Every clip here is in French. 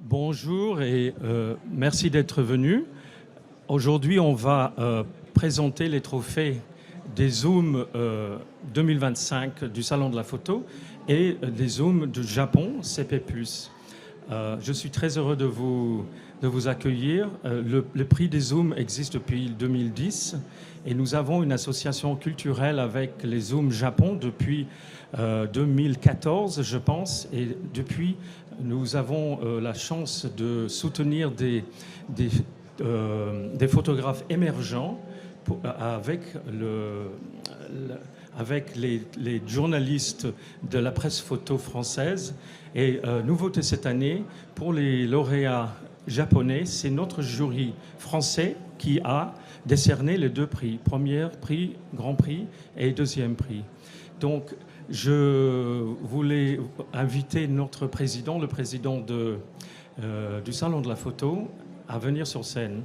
Bonjour et merci d'être venu. Aujourd'hui, on va présenter les trophées des Zoom 2025 du Salon de la Photo et des Zoom du Japon CP+. Je suis très heureux de vous accueillir. Le prix des Zoom existe depuis 2010 et nous avons une association culturelle avec les Zoom Japon depuis 2014, je pense. Et depuis, nous avons la chance de soutenir des photographes émergents avec les journalistes de la presse photo française. Et nouveauté cette année, pour les lauréats japonais, c'est notre jury français qui a décerné les deux prix. Premier prix, grand prix et deuxième prix. Donc, je voulais inviter notre président, le président du Salon de la Photo, à venir sur scène.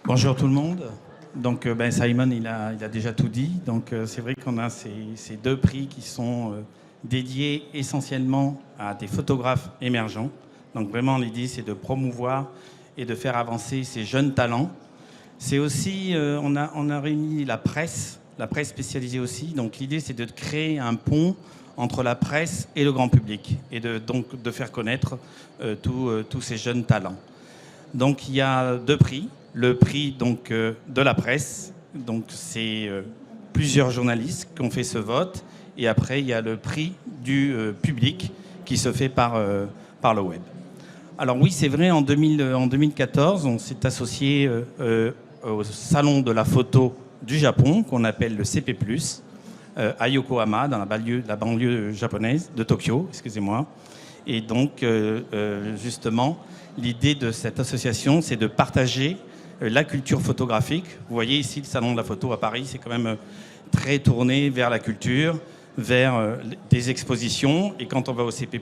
Bonjour tout le monde. Donc Simon, il a déjà tout dit. Donc c'est vrai qu'on a ces deux prix qui sont dédiés essentiellement à des photographes émergents. Donc vraiment l'idée c'est de promouvoir et de faire avancer ces jeunes talents. C'est aussi, on a réuni la presse spécialisée aussi. Donc l'idée c'est de créer un pont entre la presse et le grand public et donc de faire connaître tous ces jeunes talents. Donc il y a deux prix. Le prix donc, de la presse, donc c'est plusieurs journalistes qui ont fait ce vote. Et après, il y a le prix du public qui se fait par le web. Alors oui, c'est vrai, en 2014, on s'est associé au Salon de la Photo du Japon, qu'on appelle le CP+, à Yokohama, dans la banlieue japonaise de Tokyo, excusez-moi. Et donc, justement, l'idée de cette association, c'est de partager la culture photographique. Vous voyez ici le Salon de la Photo à Paris, c'est quand même très tourné vers la culture, vers des expositions. Et quand on va au CP+,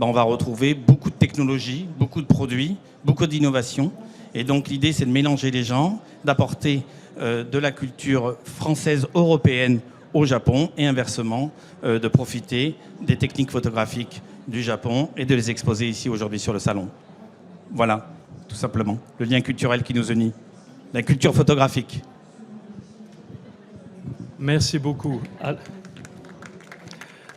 on va retrouver beaucoup de technologies, beaucoup de produits, beaucoup d'innovations. Et donc l'idée, c'est de mélanger les gens, d'apporter de la culture française européenne au Japon et inversement, de profiter des techniques photographiques du Japon et de les exposer ici aujourd'hui sur le salon. Voilà, tout simplement, le lien culturel qui nous unit, la culture photographique. Merci beaucoup.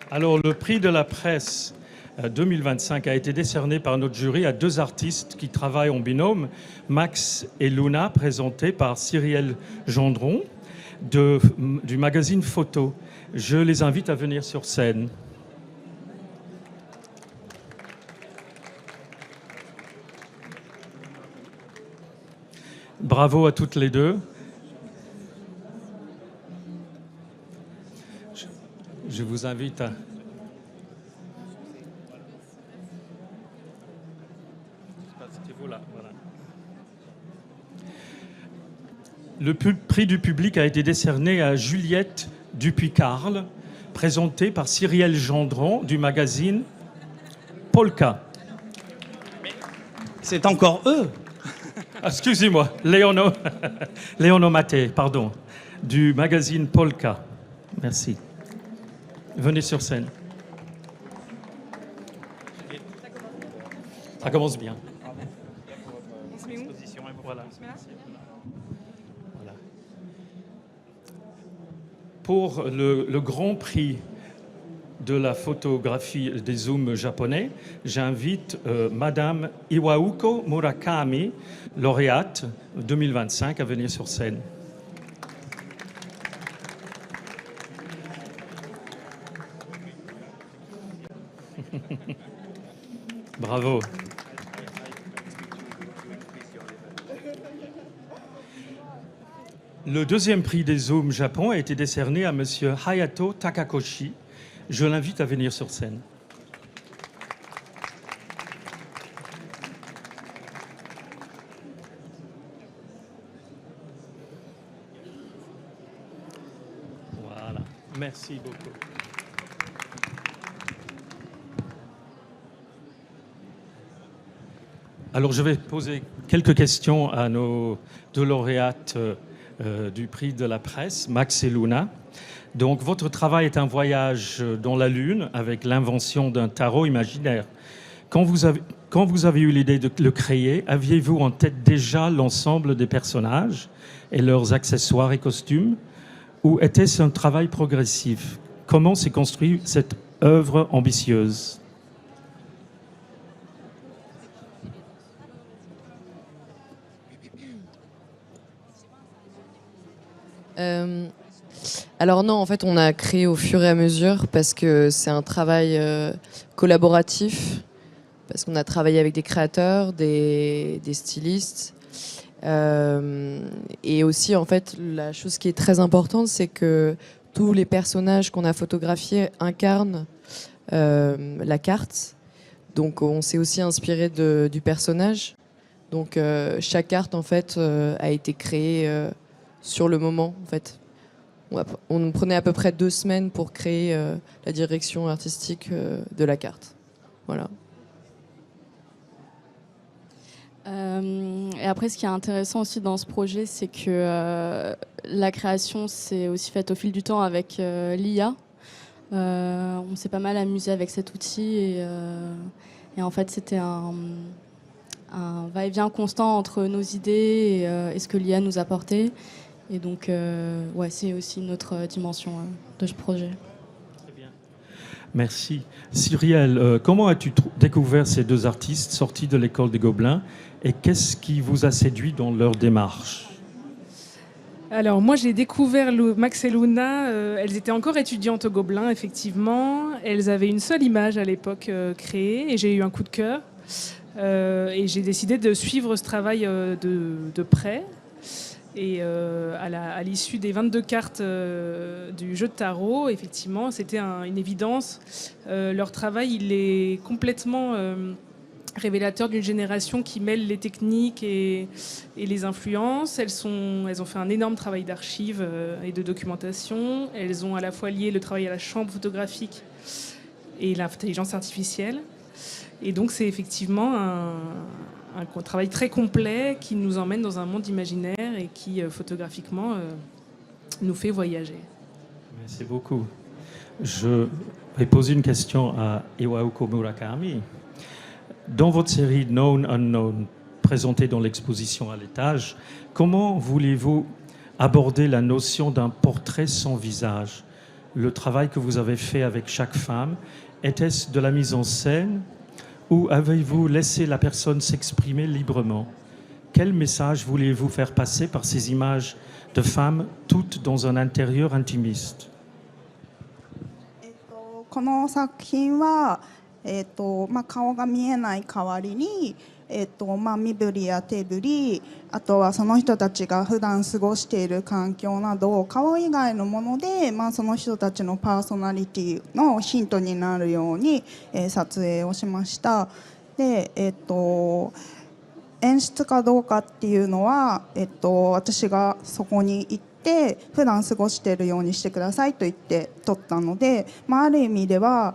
Alors, le prix de la presse 2025 a été décerné par notre jury à deux artistes qui travaillent en binôme, Max et Luna, présentés par Cyrielle Gendron du magazine Photo. Je les invite à venir sur scène. Bravo à toutes les deux. Je vous invite à... Le prix du public a été décerné à Juliette Dupuy-Carle, présentée par Cyrielle Gendron du magazine Polka. C'est encore eux. Excusez-moi, Léono Maté, pardon, du magazine Polka. Merci. Venez sur scène. Ça commence bien. Voilà. Voilà. Pour le grand prix de la photographie des zooms japonais, j'invite Madame Iwauko Murakami, lauréate 2025, à venir sur scène. Bravo. Le deuxième prix des Zooms Japon a été décerné à Monsieur Hayato Takakoshi. Je l'invite à venir sur scène. Voilà. Merci beaucoup. Alors, je vais poser quelques questions à nos deux lauréates du prix de la presse, Max et Luna. Donc votre travail est un voyage dans la Lune avec l'invention d'un tarot imaginaire. Quand vous avez eu l'idée de le créer, aviez-vous en tête déjà l'ensemble des personnages et leurs accessoires et costumes? Ou était-ce un travail progressif? Comment s'est construite cette œuvre ambitieuse? Alors non, en fait, on a créé au fur et à mesure parce que c'est un travail collaboratif, parce qu'on a travaillé avec des créateurs, des stylistes. Et aussi, en fait, la chose qui est très importante, c'est que tous les personnages qu'on a photographiés incarnent la carte. Donc on s'est aussi inspiré du personnage. Donc chaque carte, en fait, a été créée sur le moment, en fait. On prenait à peu près 2 semaines pour créer la direction artistique de la carte. Voilà. Et après, ce qui est intéressant aussi dans ce projet, c'est que la création s'est aussi faite au fil du temps avec l'IA. On s'est pas mal amusé avec cet outil et en fait, c'était un va-et-vient constant entre nos idées et ce que l'IA nous apportait. Et donc, ouais, c'est aussi une autre dimension de ce projet. Très bien. Merci. Cyrielle, comment as-tu découvert ces 2 artistes sortis de l'école des Gobelins et qu'est-ce qui vous a séduit dans leur démarche? Alors moi j'ai découvert Max et Luna, elles étaient encore étudiantes au Gobelin effectivement, elles avaient une seule image à l'époque créée et j'ai eu un coup de cœur et j'ai décidé de suivre ce travail de près. Et à l'issue des 22 cartes du jeu de tarot, effectivement, c'était une évidence. Leur travail, il est complètement révélateur d'une génération qui mêle les techniques et les influences. Elles ont fait un énorme travail d'archives et de documentation. Elles ont à la fois lié le travail à la chambre photographique et l'intelligence artificielle. Et donc c'est effectivement un travail très complet qui nous emmène dans un monde imaginaire et qui, photographiquement, nous fait voyager. Merci beaucoup. Je vais poser une question à Iwaoko Murakami. Dans votre série Known Unknown, présentée dans l'exposition à l'étage, comment voulez-vous aborder la notion d'un portrait sans visage? Le travail que vous avez fait avec chaque femme, était-ce de la mise en scène ou avez-vous laissé la personne s'exprimer librement? Quel message voulez-vous faire passer par ces images de femmes, toutes dans un intérieur intimiste? この作品は、顔が見えない代わりに、身振りや手振り、あとはその人たちが普段過ごしている環境など顔以外のもので、その人たちのパーソナリティのヒントになるように、撮影をしました。で、演出かどうかっていうのは、私がそこに行って普段過ごしているようにしてくださいと言って撮ったので、ある意味では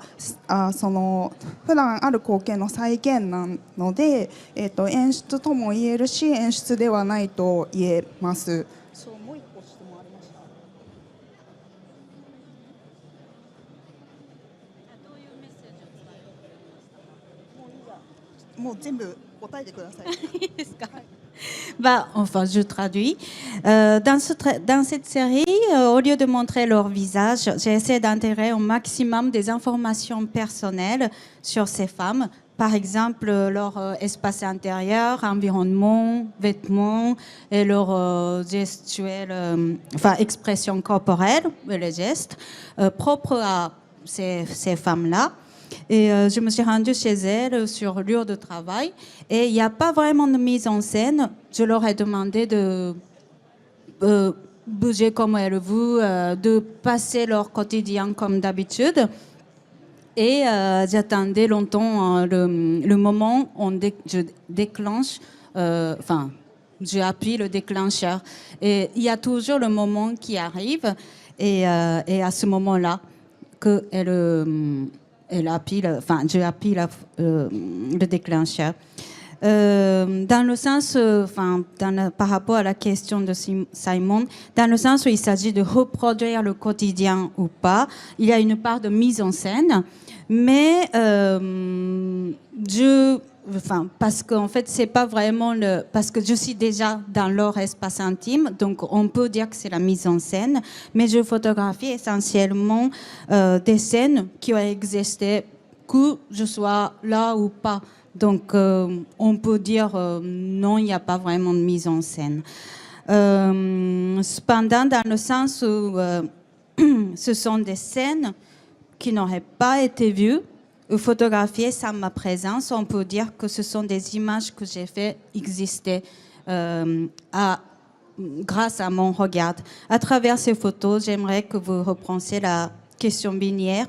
その普段ある光景の再現なので、演出とも言えるし演出ではないと言えます。そう、もう一個質問ありました。どういうメッセージを伝えようと思いましたか？もういいや、もう全部答えてください。いいですか？はい。Enfin, je traduis. Dans cette série, au lieu de montrer leur visage, j'ai essayé d'intégrer au maximum des informations personnelles sur ces femmes. Par exemple, leur espace intérieur, environnement, vêtements et leur gestuelle, expression corporelle, les gestes propres à ces femmes-là. Et je me suis rendue chez elles sur lieu de travail et il n'y a pas vraiment de mise en scène. Je leur ai demandé de bouger comme elles veulent, de passer leur quotidien comme d'habitude. Et j'attendais longtemps le moment où je déclenche, j'appuie le déclencheur. Et il y a toujours le moment qui arrive et à ce moment-là j'ai appuyé le déclencheur. Dans le sens, par rapport à la question de Simon, dans le sens où il s'agit de reproduire le quotidien ou pas, il y a une part de mise en scène, mais parce qu'en fait, c'est pas vraiment parce que je suis déjà dans leur espace intime, donc on peut dire que c'est la mise en scène, mais je photographie essentiellement des scènes qui ont existé, que je sois là ou pas. Donc, on peut dire non, il n'y a pas vraiment de mise en scène. Cependant, dans le sens où ce sont des scènes qui n'auraient pas été vues ou photographiées sans ma présence, on peut dire que ce sont des images que j'ai fait exister grâce à mon regard. À travers ces photos, j'aimerais que vous repensiez la question binaire,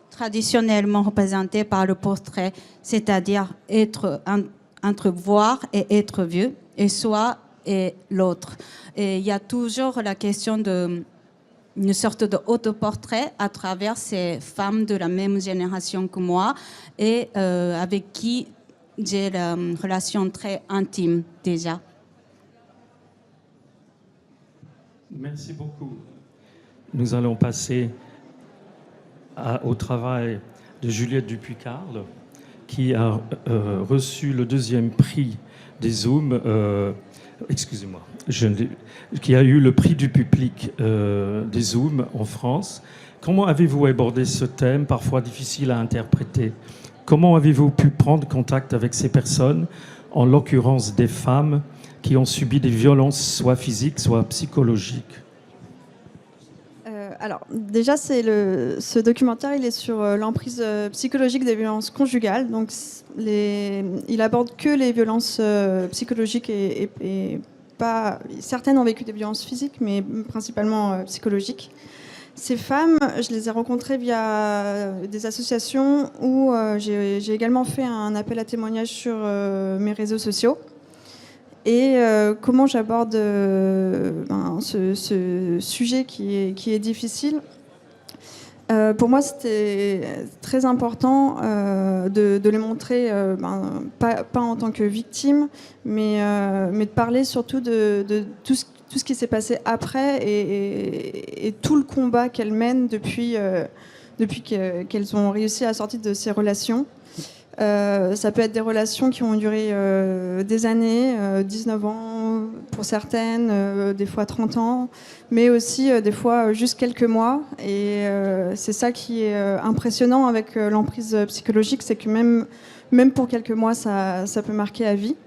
traditionnellement représentée par le portrait, c'est-à-dire être entre voir et être vu, et soi et l'autre. Et il y a toujours la question d'une sorte d'autoportrait à travers ces femmes de la même génération que moi et avec qui j'ai une relation très intime déjà. Merci beaucoup. Nous allons passer au travail de Juliette Dupuy-Carle, qui a reçu le 2e prix des Zooms, excusez-moi, qui a eu le prix du public des Zooms en France. Comment avez-vous abordé ce thème, parfois difficile à interpréter? Comment avez-vous pu prendre contact avec ces personnes, en l'occurrence des femmes qui ont subi des violences, soit physiques, soit psychologiques? Alors, déjà, ce documentaire, il est sur l'emprise psychologique des violences conjugales. Donc, il aborde que les violences psychologiques et pas. Certaines ont vécu des violences physiques, mais principalement psychologiques. Ces femmes, je les ai rencontrées via des associations où j'ai également fait un appel à témoignages sur mes réseaux sociaux. Et comment j'aborde ce sujet qui est difficile. Pour moi, c'était très important de les montrer, pas en tant que victime, mais de parler surtout de tout ce qui s'est passé après et tout le combat qu'elles mènent depuis qu'elles ont réussi à sortir de ces relations. Ça peut être des relations qui ont duré des années, 19 ans pour certaines, des fois 30 ans, mais aussi des fois juste quelques mois. Et c'est ça qui est impressionnant avec l'emprise psychologique, c'est que même pour quelques mois, ça peut marquer à vie.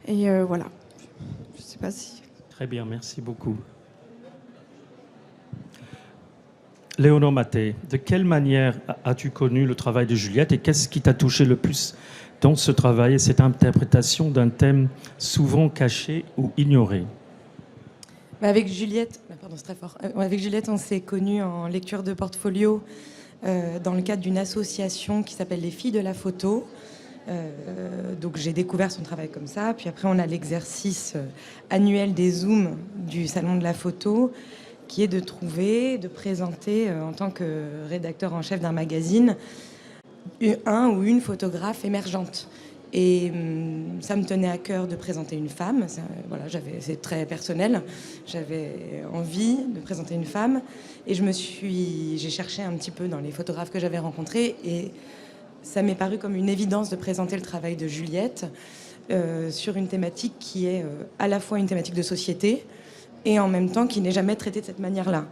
Et voilà. Je sais pas si... Très bien, merci beaucoup. Léonore Maté, de quelle manière as-tu connu le travail de Juliette et qu'est-ce qui t'a touché le plus dans ce travail et cette interprétation d'un thème souvent caché ou ignoré? Avec Juliette, pardon, c'est très fort. Avec Juliette, on s'est connus en lecture de portfolio dans le cadre d'une association qui s'appelle Les Filles de la Photo. Donc j'ai découvert son travail comme ça. Puis après, on a l'exercice annuel des Zooms du Salon de la Photo, qui est de présenter en tant que rédacteur en chef d'un magazine un ou une photographe émergente. Et ça me tenait à cœur de présenter une femme. C'est très personnel. J'avais envie de présenter une femme. Et j'ai cherché un petit peu dans les photographes que j'avais rencontrés. Et ça m'est paru comme une évidence de présenter le travail de Juliette sur une thématique qui est à la fois une thématique de société, et en même temps qui n'est jamais traité de cette manière-là.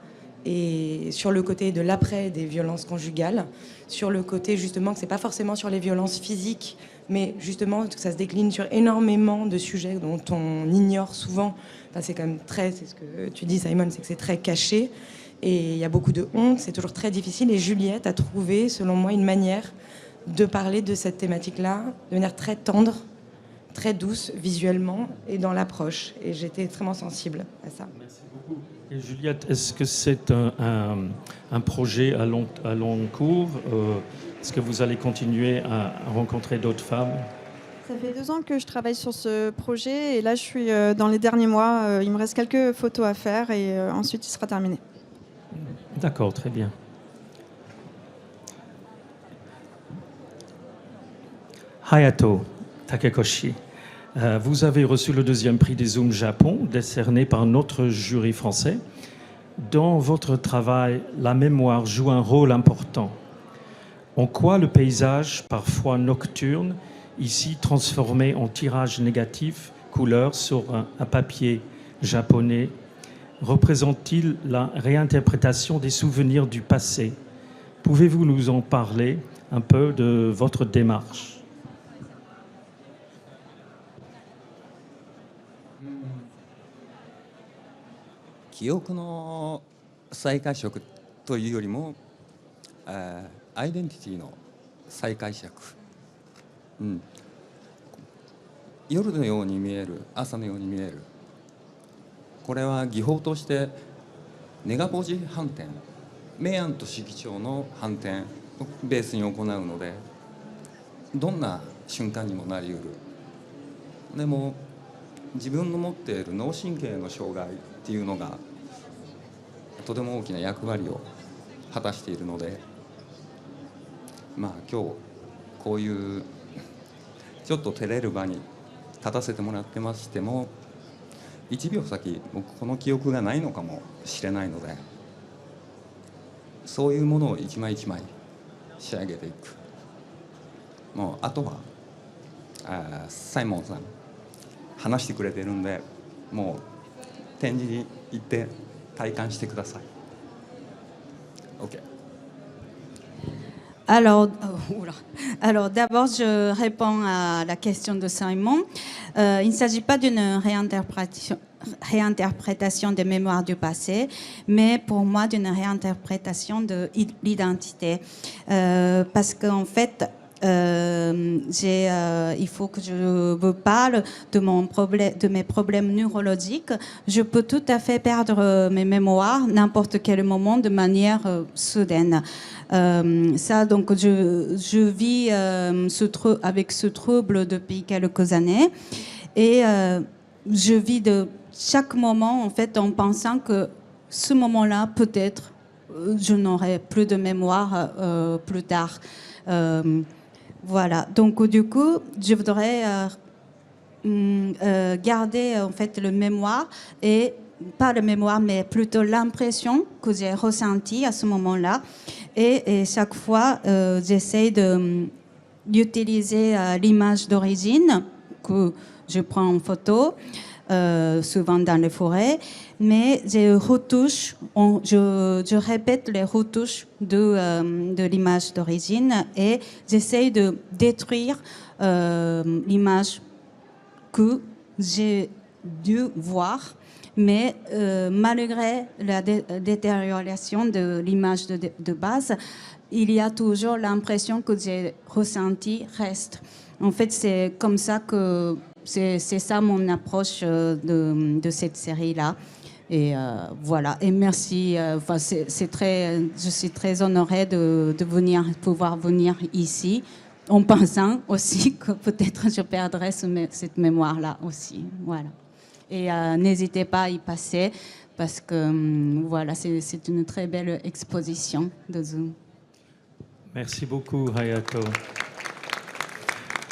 Et sur le côté de l'après des violences conjugales, sur le côté justement que c'est pas forcément sur les violences physiques, mais justement que ça se décline sur énormément de sujets dont on ignore souvent. Enfin, c'est quand même c'est ce que tu dis, Simon, c'est que c'est très caché, et il y a beaucoup de honte, c'est toujours très difficile, et Juliette a trouvé, selon moi, une manière de parler de cette thématique-là de manière très tendre, très douce visuellement et dans l'approche. Et j'étais extrêmement sensible à ça. Merci beaucoup. Et Juliette, est-ce que c'est un projet à long cours? Est-ce que vous allez continuer à rencontrer d'autres femmes? Ça fait 2 ans que je travaille sur ce projet et là je suis dans les derniers mois. Il me reste quelques photos à faire et ensuite il sera terminé. D'accord, très bien. Hayato, Takekoshi. Vous avez reçu le deuxième prix des Zoom Japon, décerné par notre jury français. Dans votre travail, la mémoire joue un rôle important. En quoi le paysage, parfois nocturne, ici transformé en tirage négatif, couleur sur un papier japonais, représente-t-il la réinterprétation des souvenirs du passé? Pouvez-vous nous en parler un peu de votre démarche? 記憶の再解釈というよりも、アイデンティティの再解釈、夜のように見える、朝のように見える、これは技法としてネガポジ反転、明暗と色調の反転をベースに行うので、どんな瞬間にもなりうる。でも自分の持っている脳神経の障害っていうのがとても大きな役割を果たしているので、まあ今日こういうちょっと照れる場に立たせてもらってましても、1秒先僕この記憶がないのかもしれないので、そういうものを一枚一枚仕上げていく。もうあとはサイモンさん話してくれてるんで、もう展示に行って体感してください。OK。Alors d'abord, je réponds à la question de Simon. Il ne s'agit pas d'une réinterprétation des mémoires du passé, mais pour moi d'une réinterprétation de l'identité. Parce qu'en fait, il faut que je vous parle de mes problèmes neurologiques. Je peux tout à fait perdre mes mémoires n'importe quel moment de manière soudaine. Ça, donc, je vis avec ce trouble depuis quelques années, et je vis de chaque moment en fait en pensant que ce moment-là, peut-être, je n'aurai plus de mémoire plus tard. Voilà, donc du coup, je voudrais garder en fait le mémoire, et pas le mémoire, mais plutôt l'impression que j'ai ressentie à ce moment-là. Et chaque fois, j'essaie d'utiliser l'image d'origine que je prends en photo, souvent dans les forêts, mais je retouche, je répète les retouches de l'image d'origine, et j'essaie de détruire l'image que j'ai dû voir, mais malgré la détérioration de l'image de base, il y a toujours l'impression que j'ai ressentie reste. En fait, c'est comme ça que c'est ça mon approche de cette série-là. Et voilà. Et merci. Je suis très honorée de pouvoir venir ici, en pensant aussi que peut-être je perdrai cette mémoire-là aussi. Voilà. Et n'hésitez pas à y passer, parce que voilà, c'est une très belle exposition de Zoom. Merci beaucoup, Hayato.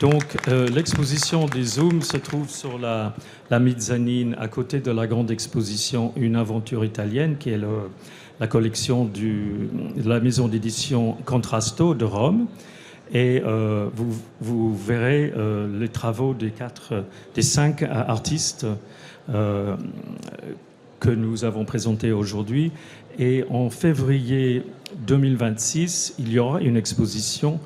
Donc, l'exposition des Zooms se trouve sur la mezzanine, à côté de la grande exposition Une aventure italienne, qui est la collection de la maison d'édition Contrasto de Rome. Et vous verrez les travaux des 5 artistes que nous avons présentés aujourd'hui. Et en février 2026, il y aura une exposition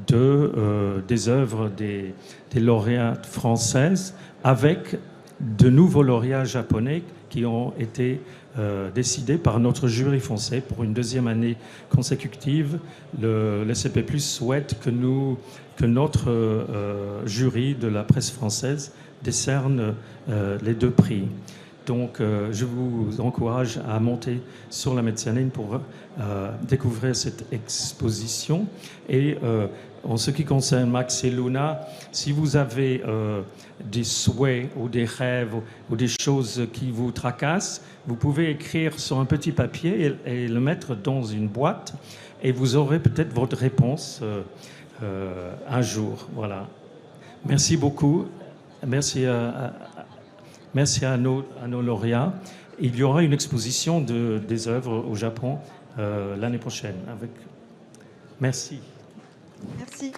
des œuvres des lauréates françaises, avec de nouveaux lauréats japonais qui ont été décidés par notre jury français pour une deuxième année consécutive. Le CP+ souhaite que notre jury de la presse française décerne les 2 prix. Donc, je vous encourage à monter sur la mezzanine pour découvrir cette exposition. Et en ce qui concerne Max et Luna, si vous avez des souhaits ou des rêves ou des choses qui vous tracassent, vous pouvez écrire sur un petit papier et le mettre dans une boîte, et vous aurez peut-être votre réponse un jour. Voilà. Merci beaucoup. Merci à nos lauréats. Il y aura une exposition des œuvres au Japon l'année prochaine. Merci. Merci.